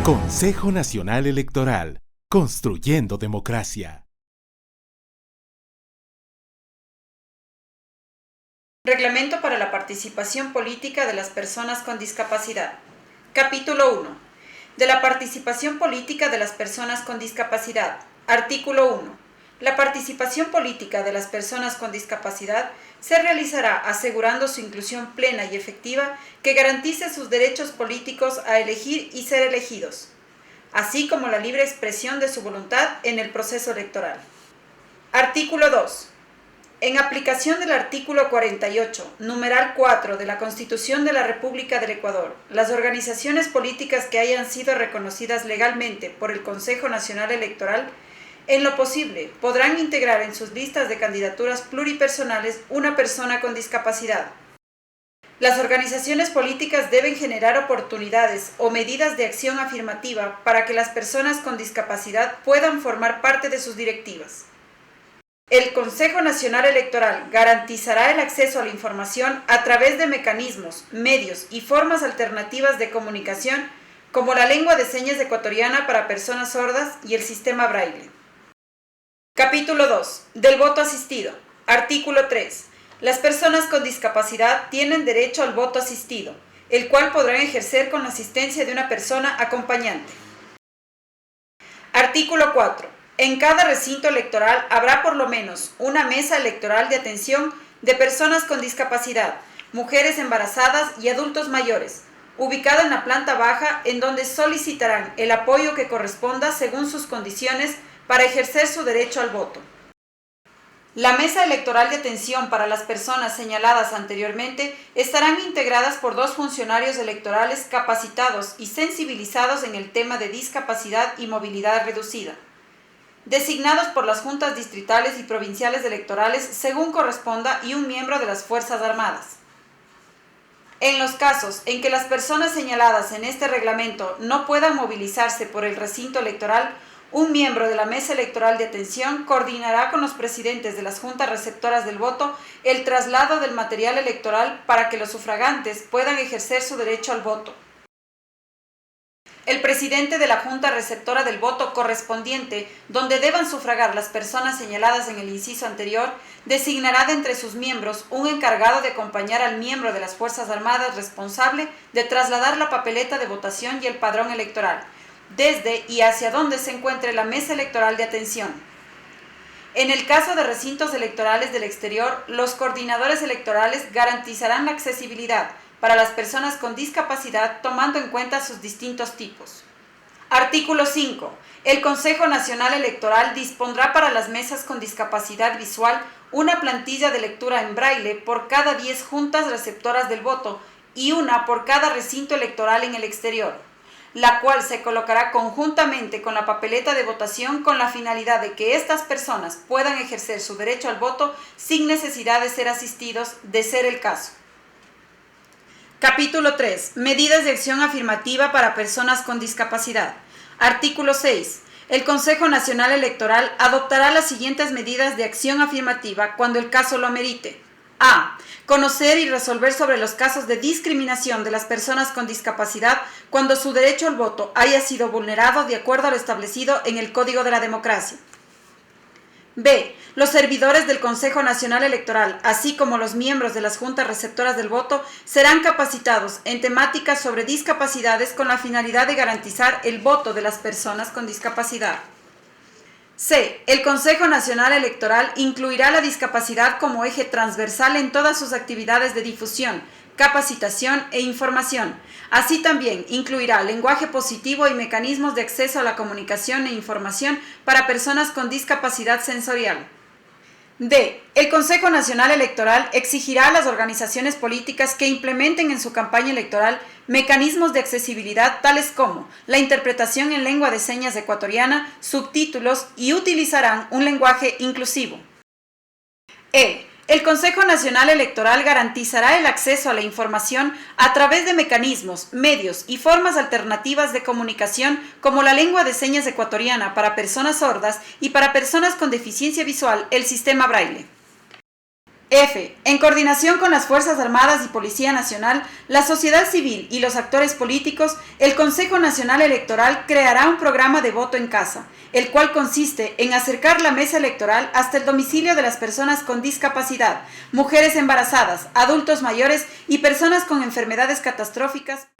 Consejo Nacional Electoral, construyendo democracia. Reglamento para la participación política de las personas con discapacidad. Capítulo 1. De la participación política de las personas con discapacidad. Artículo 1. La participación política de las personas con discapacidad se realizará asegurando su inclusión plena y efectiva que garantice sus derechos políticos a elegir y ser elegidos, así como la libre expresión de su voluntad en el proceso electoral. Artículo 2. En aplicación del artículo 48, numeral 4 de la Constitución de la República del Ecuador, las organizaciones políticas que hayan sido reconocidas legalmente por el Consejo Nacional Electoral, en lo posible, podrán integrar en sus listas de candidaturas pluripersonales una persona con discapacidad. Las organizaciones políticas deben generar oportunidades o medidas de acción afirmativa para que las personas con discapacidad puedan formar parte de sus directivas. El Consejo Nacional Electoral garantizará el acceso a la información a través de mecanismos, medios y formas alternativas de comunicación como la lengua de señas ecuatoriana para personas sordas y el sistema braille. Capítulo 2. Del voto asistido. Artículo 3. Las personas con discapacidad tienen derecho al voto asistido, el cual podrán ejercer con la asistencia de una persona acompañante. Artículo 4. En cada recinto electoral habrá por lo menos una mesa electoral de atención de personas con discapacidad, mujeres embarazadas y adultos mayores, ubicada en la planta baja en donde solicitarán el apoyo que corresponda según sus condiciones para ejercer su derecho al voto. La mesa electoral de atención para las personas señaladas anteriormente estarán integradas por 2 funcionarios electorales capacitados y sensibilizados en el tema de discapacidad y movilidad reducida, designados por las juntas distritales y provinciales electorales según corresponda y un miembro de las Fuerzas Armadas. En los casos en que las personas señaladas en este reglamento no puedan movilizarse por el recinto electoral, un miembro de la mesa electoral de atención coordinará con los presidentes de las juntas receptoras del voto el traslado del material electoral para que los sufragantes puedan ejercer su derecho al voto. El presidente de la junta receptora del voto correspondiente, donde deban sufragar las personas señaladas en el inciso anterior, designará de entre sus miembros un encargado de acompañar al miembro de las Fuerzas Armadas responsable de trasladar la papeleta de votación y el padrón electoral, desde y hacia donde se encuentre la mesa electoral de atención. En el caso de recintos electorales del exterior, los coordinadores electorales garantizarán la accesibilidad para las personas con discapacidad tomando en cuenta sus distintos tipos. Artículo 5. El Consejo Nacional Electoral dispondrá para las mesas con discapacidad visual una plantilla de lectura en braille por cada 10 juntas receptoras del voto y una por cada recinto electoral en el exterior, la cual se colocará conjuntamente con la papeleta de votación con la finalidad de que estas personas puedan ejercer su derecho al voto sin necesidad de ser asistidos, de ser el caso. Capítulo 3. Medidas de acción afirmativa para personas con discapacidad. Artículo 6. El Consejo Nacional Electoral adoptará las siguientes medidas de acción afirmativa cuando el caso lo amerite. A. Conocer y resolver sobre los casos de discriminación de las personas con discapacidad cuando su derecho al voto haya sido vulnerado de acuerdo a lo establecido en el Código de la Democracia. B. Los servidores del Consejo Nacional Electoral, así como los miembros de las juntas receptoras del voto, serán capacitados en temáticas sobre discapacidades con la finalidad de garantizar el voto de las personas con discapacidad. C. El Consejo Nacional Electoral incluirá la discapacidad como eje transversal en todas sus actividades de difusión, capacitación e información. Así también incluirá lenguaje positivo y mecanismos de acceso a la comunicación e información para personas con discapacidad sensorial. D. El Consejo Nacional Electoral exigirá a las organizaciones políticas que implementen en su campaña electoral mecanismos de accesibilidad tales como la interpretación en lengua de señas ecuatoriana, subtítulos y utilizarán un lenguaje inclusivo. E. El Consejo Nacional Electoral garantizará el acceso a la información a través de mecanismos, medios y formas alternativas de comunicación como la lengua de señas ecuatoriana para personas sordas y para personas con deficiencia visual, el sistema braille. F. En coordinación con las Fuerzas Armadas y Policía Nacional, la sociedad civil y los actores políticos, el Consejo Nacional Electoral creará un programa de voto en casa, el cual consiste en acercar la mesa electoral hasta el domicilio de las personas con discapacidad, mujeres embarazadas, adultos mayores y personas con enfermedades catastróficas.